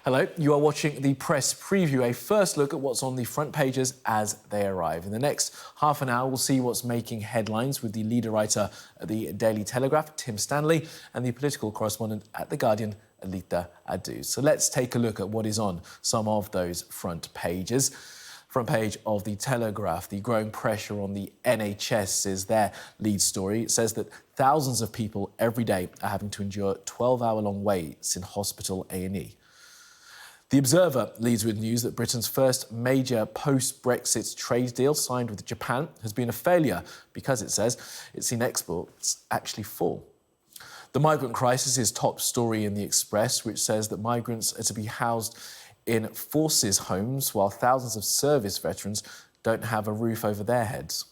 Hello, you are watching the press preview, a first look at what's on the front pages as they arrive. In the next half an hour, we'll see what's making headlines with the leader writer at the Daily Telegraph, Tim Stanley, and the political correspondent at The Guardian, Aletha Adu. So let's take a look at what is on some of those front pages. Front page of the Telegraph, the growing pressure on the NHS is their lead story. It says that thousands of people every day are having to endure 12-hour-long waits in hospital A&E. The Observer leads with news that Britain's first major post-Brexit trade deal signed with Japan has been a failure because, it says, it's seen exports actually fall. The migrant crisis is top story in the Express, which says that migrants are to be housed in forces homes while thousands of service veterans don't have a roof over their heads.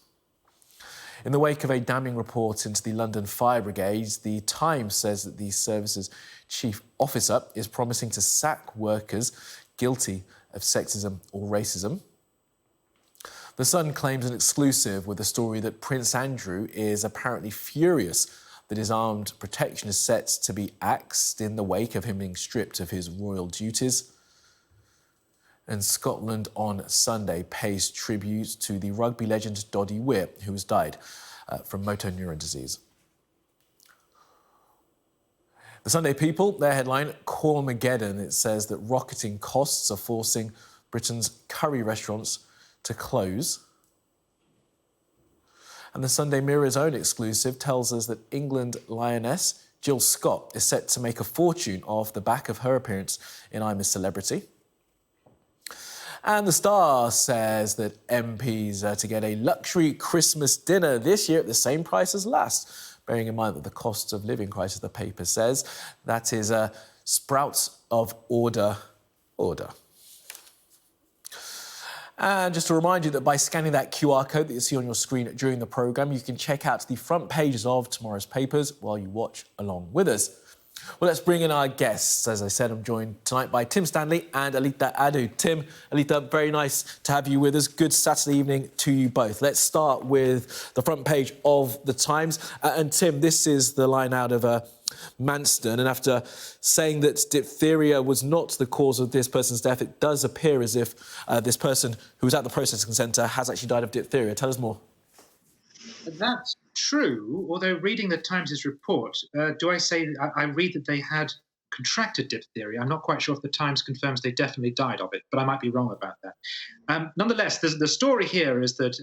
In the wake of a damning report into the London Fire Brigade, the Times says that the service's chief officer is promising to sack workers guilty of sexism or racism. The Sun claims an exclusive with the story that Prince Andrew is apparently furious that his armed protection is set to be axed in the wake of him being stripped of his royal duties. And Scotland on Sunday pays tribute to the rugby legend Doddy Weir, who has died from motor neuron disease. The Sunday People, their headline, Cormageddon. It says that rocketing costs are forcing Britain's curry restaurants to close. And the Sunday Mirror's own exclusive tells us that England lioness Jill Scott is set to make a fortune off the back of her appearance in I'm a Celebrity. And the Star says that MPs are to get a luxury Christmas dinner this year at the same price as last, bearing in mind that the cost of living crisis, the paper says, that is sprouts of order. And just to remind you that by scanning that QR code that you see on your screen during the programme, you can check out the front pages of tomorrow's papers while you watch along with us. Well, let's bring in our guests. As I said, I'm joined tonight by Tim Stanley and Aletha Adu. Tim, Aletha, very nice to have you with us. Good Saturday evening to you both. Let's start with the front page of the Times. And Tim, this is the line out of Manston. And after saying that diphtheria was not the cause of this person's death, it does appear as if this person who was at the processing centre has actually died of diphtheria. Tell us more. That's true, although reading the Times' report, I read that they had contracted diphtheria. I'm not quite sure if the Times confirms they definitely died of it, but I might be wrong about that. Nonetheless, the story here is that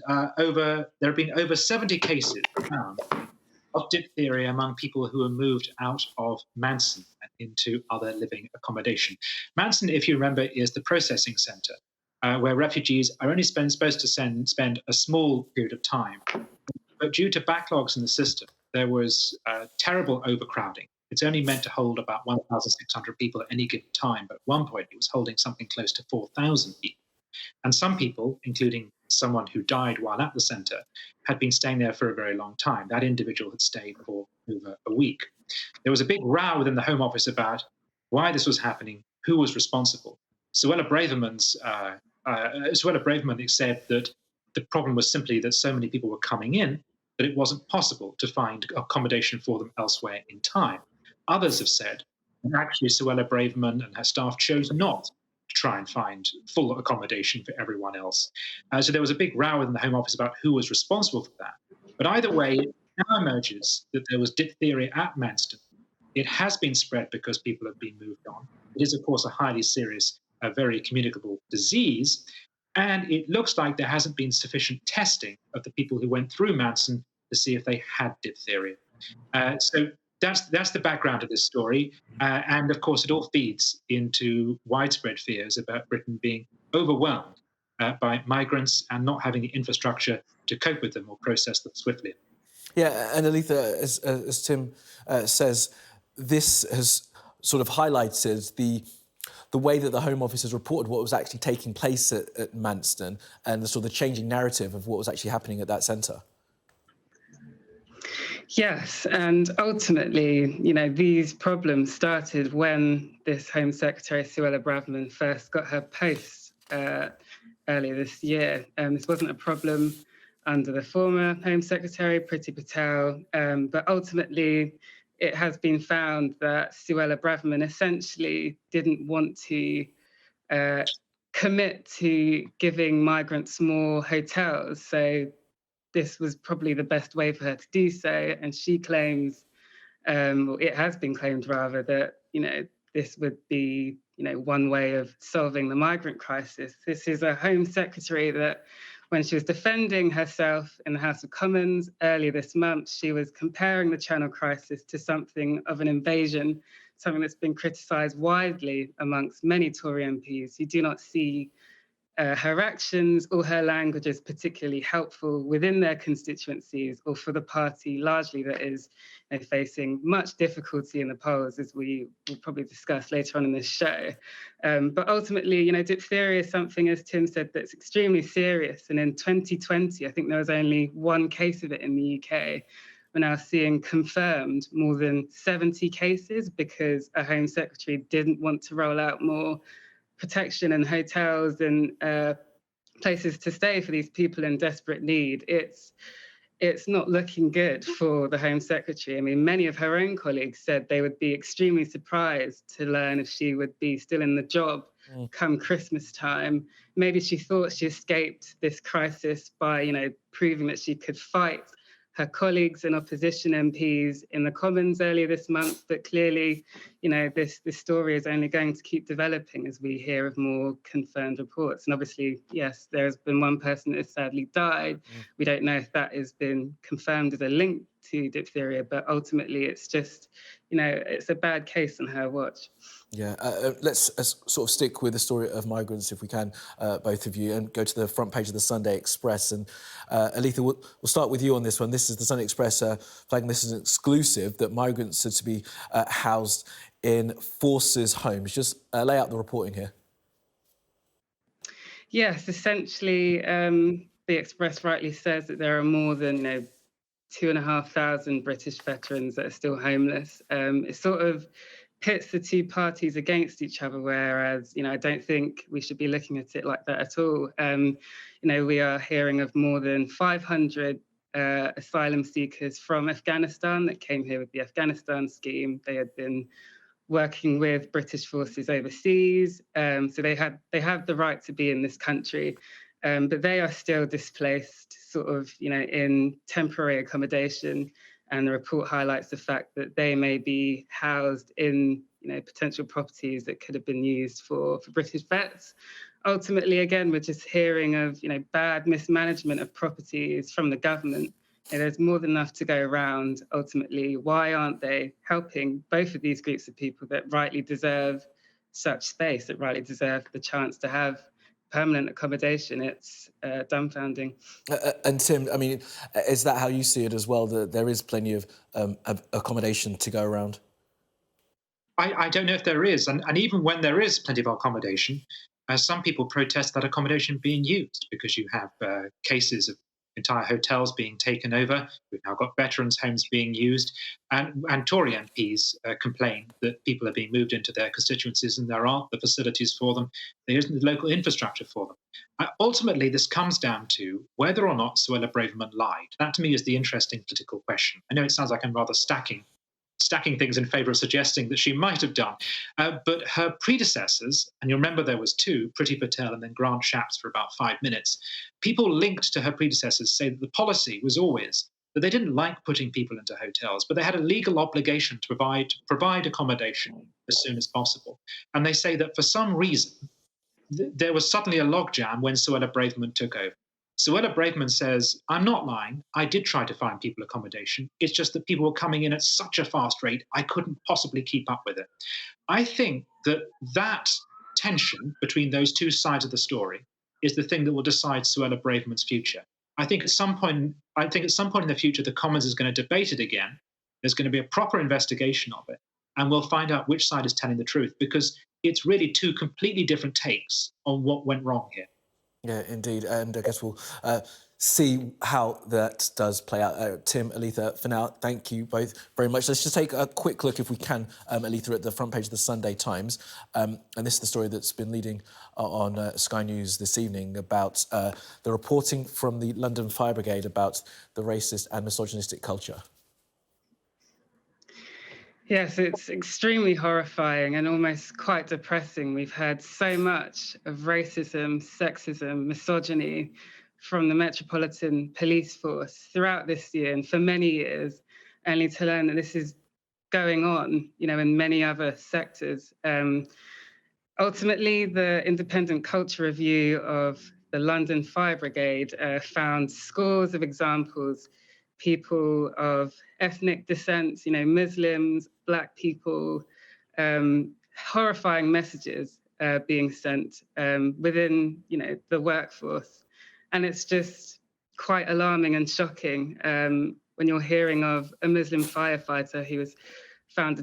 there have been over 70 cases found of diphtheria among people who were moved out of Manson and into other living accommodation. Manson, if you remember, is the processing centre where refugees are only supposed to spend a small period of time. But due to backlogs in the system, there was terrible overcrowding. It's only meant to hold about 1,600 people at any given time, but at one point it was holding something close to 4,000 people. And some people, including someone who died while at the centre, had been staying there for a very long time. That individual had stayed for over a week. There was a big row within the Home Office about why this was happening, who was responsible. Suella Braverman said that the problem was simply that so many people were coming in that it wasn't possible to find accommodation for them elsewhere in time. Others have said that actually Suella Braverman and her staff chose not to try and find full accommodation for everyone else. So there was a big row within the Home Office about who was responsible for that. But either way, it now emerges that there was diphtheria at Manston. It has been spread because people have been moved on. It is, of course, a highly serious, very communicable disease. And it looks like there hasn't been sufficient testing of the people who went through Manson to see if they had diphtheria. So that's the background of this story. And of course, it all feeds into widespread fears about Britain being overwhelmed by migrants and not having the infrastructure to cope with them or process them swiftly. Yeah, and Aletha, as Tim says, this has sort of highlighted the way that the Home Office has reported what was actually taking place at Manston and the sort of changing narrative of what was actually happening at that centre. Yes, and ultimately, these problems started when this Home Secretary, Suella Braverman, first got her post earlier this year. This wasn't a problem under the former Home Secretary, Priti Patel, but ultimately it has been found that Suella Braverman essentially didn't want to commit to giving migrants more hotels. So this was probably the best way for her to do so. And she claims, or it has been claimed rather, that, this would be, one way of solving the migrant crisis. This is a Home Secretary that, when she was defending herself in the House of Commons earlier this month, she was comparing the Channel crisis to something of an invasion, something that's been criticised widely amongst many Tory MPs who do not see her actions or her language is particularly helpful within their constituencies or for the party largely that is facing much difficulty in the polls, as we will probably discuss later on in this show. But ultimately, diphtheria is something, as Tim said, that's extremely serious. And in 2020, I think there was only one case of it in the UK. We're now seeing confirmed more than 70 cases because a Home Secretary didn't want to roll out more protection and hotels and places to stay for these people in desperate need. It's not looking good for the Home Secretary. I mean, many of her own colleagues said they would be extremely surprised to learn if she would be still in the job come Christmas time. Maybe she thought she escaped this crisis by, proving that she could fight her colleagues and opposition MPs in the Commons earlier this month, but clearly, this story is only going to keep developing as we hear of more confirmed reports. And obviously, yes, there has been one person that has sadly died. We don't know if that has been confirmed as a link to diphtheria, but ultimately it's just, it's a bad case on her watch. Yeah, let's sort of stick with the story of migrants, if we can, both of you, and go to the front page of the Sunday Express. And Aletha, we'll start with you on this one. This is the Sunday Express flagging this as an exclusive, that migrants are to be housed in forces' homes. Just lay out the reporting here. Yes, essentially, the Express rightly says that there are more than 2,500 British veterans that are still homeless. It sort of pits the two parties against each other, whereas, I don't think we should be looking at it like that at all. We are hearing of more than 500 asylum seekers from Afghanistan that came here with the Afghanistan scheme. They had been working with British forces overseas, so they have the right to be in this country. But they are still displaced, sort of, in temporary accommodation. And the report highlights the fact that they may be housed in, potential properties that could have been used for British vets. Ultimately, again, we're just hearing of, bad mismanagement of properties from the government. There's more than enough to go around. Ultimately, why aren't they helping both of these groups of people that rightly deserve such space, that rightly deserve the chance to have permanent accommodation? It's dumbfounding. And Tim, I mean, is that how you see it as well, that there is plenty of accommodation to go around? I don't know if there is. And even when there is plenty of accommodation, some people protest that accommodation being used, because you have cases of entire hotels being taken over. We've now got veterans' homes being used. And Tory MPs complain that people are being moved into their constituencies and there aren't the facilities for them. There isn't the local infrastructure for them. Ultimately, this comes down to whether or not Suella Braverman lied. That, to me, is the interesting political question. I know it sounds like I'm rather stacking things in favour of suggesting that she might have done. But her predecessors, and you'll remember there was two, Priti Patel and then Grant Shapps for about 5 minutes, people linked to her predecessors say that the policy was always that they didn't like putting people into hotels, but they had a legal obligation to provide accommodation as soon as possible. And they say that for some reason, there was suddenly a logjam when Suella Braverman took over. Suella Braverman says, I'm not lying. I did try to find people accommodation. It's just that people were coming in at such a fast rate, I couldn't possibly keep up with it. I think that tension between those two sides of the story is the thing that will decide Suella Braverman's future. I think at some point in the future, the Commons is going to debate it again. There's going to be a proper investigation of it, and we'll find out which side is telling the truth, because it's really two completely different takes on what went wrong here. Yeah, indeed. And I guess we'll see how that does play out. Tim, Aletha, for now, thank you both very much. Let's just take a quick look, if we can, Aletha, at the front page of the Sunday Times. And this is the story that's been leading on Sky News this evening about the reporting from the London Fire Brigade about the racist and misogynistic culture. Yes, it's extremely horrifying and almost quite depressing. We've heard so much of racism, sexism, misogyny from the Metropolitan Police Force throughout this year and for many years, only to learn that this is going on, in many other sectors. Ultimately, the independent culture review of the London Fire Brigade found scores of examples, people of ethnic descent, Muslims, Black people, horrifying messages being sent within, the workforce. And it's just quite alarming and shocking when you're hearing of a Muslim firefighter who was found a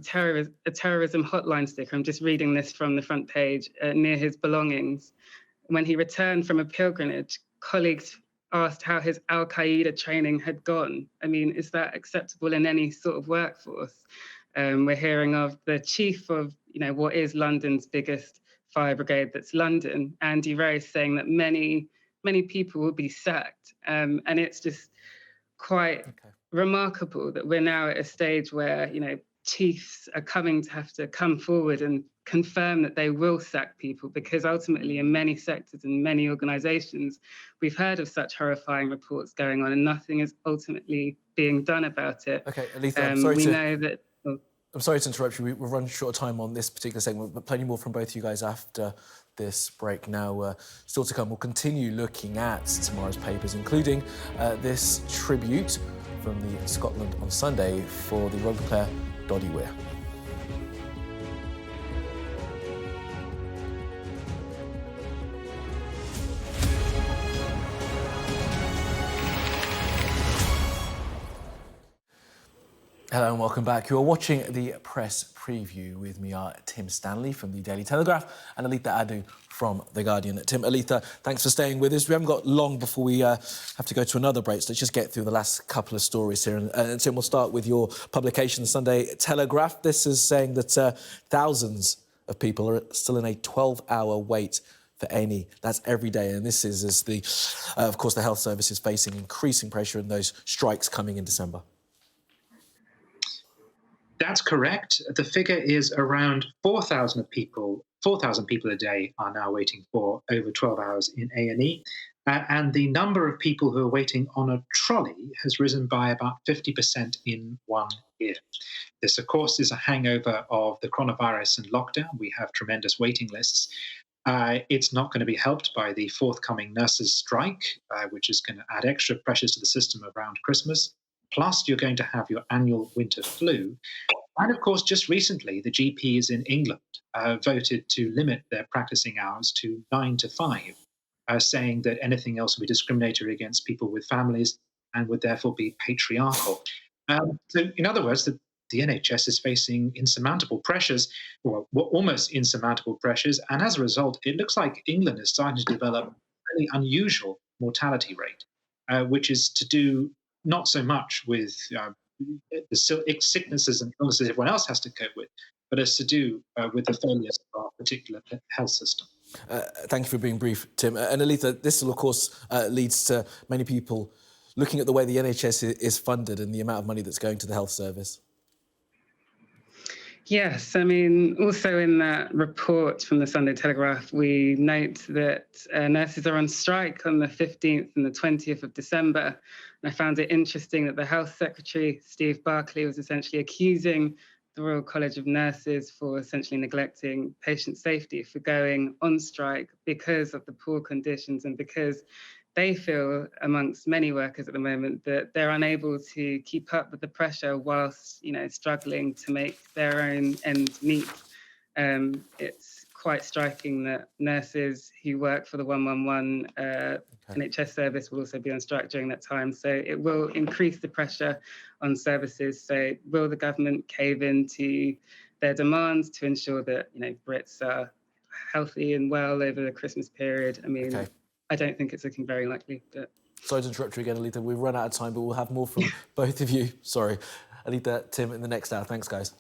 terrorism hotline sticker. I'm just reading this from the front page near his belongings. When he returned from a pilgrimage, colleagues asked how his Al Qaeda training had gone. I mean, is that acceptable in any sort of workforce? We're hearing of the chief of, what is London's biggest fire brigade, that's London, Andy Rose, saying that many people will be sacked. And it's just quite remarkable that we're now at a stage where, chiefs are coming to have to come forward and confirm that they will sack people, because ultimately in many sectors and many organisations, we've heard of such horrifying reports going on and nothing is ultimately being done about it. Okay, Aletha, I'm sorry to interrupt you. We've run short of time on this particular segment, but plenty more from both you guys after this break. Now, still to come, we'll continue looking at tomorrow's papers, including this tribute from the Scotland on Sunday for the rugby player Doddy Weir. Hello and welcome back. You are watching the press preview. With me are Tim Stanley from the Daily Telegraph and Aletha Adu from The Guardian. Tim, Aletha, thanks for staying with us. We haven't got long before we have to go to another break, so let's just get through the last couple of stories here. And Tim, we'll start with your publication, the Sunday Telegraph. This is saying that thousands of people are still in a 12-hour wait for A&E. That's every day. And this is as of course, the health service is facing increasing pressure in those strikes coming in December. That's correct. The figure is around 4,000 people. 4,000 people a day are now waiting for over 12 hours in A&E. And the number of people who are waiting on a trolley has risen by about 50% in 1 year. This, of course, is a hangover of the coronavirus and lockdown. We have tremendous waiting lists. It's not going to be helped by the forthcoming nurses' strike, which is going to add extra pressures to the system around Christmas. Plus, you're going to have your annual winter flu. And of course, just recently, the GPs in England voted to limit their practicing hours to 9 to 5, saying that anything else would be discriminatory against people with families and would therefore be patriarchal. So, in other words, the NHS is facing insurmountable pressures, or almost insurmountable pressures. And as a result, it looks like England is starting to develop a really unusual mortality rate, which is to do not so much with the sicknesses and illnesses everyone else has to cope with, but it's to do with the failures of our particular health system. Thank you for being brief, Tim. And Aletha, this, of course, leads to many people looking at the way the NHS is funded and the amount of money that's going to the health service. Yes, I mean, also in that report from the Sunday Telegraph, we note that nurses are on strike on the 15th and the 20th of December. And I found it interesting that the Health Secretary, Steve Barclay, was essentially accusing the Royal College of Nurses for essentially neglecting patient safety, for going on strike because of the poor conditions and because they feel, amongst many workers at the moment, that they're unable to keep up with the pressure whilst, struggling to make their own ends meet. It's quite striking that nurses who work for the 111 NHS service will also be on strike during that time. So it will increase the pressure on services. So will the government cave into their demands to ensure that, Brits are healthy and well over the Christmas period? I mean, I don't think it's looking very likely. But sorry to interrupt you again, Aletha. We've run out of time, but we'll have more from both of you. Sorry. Aletha, Tim, in the next hour. Thanks, guys.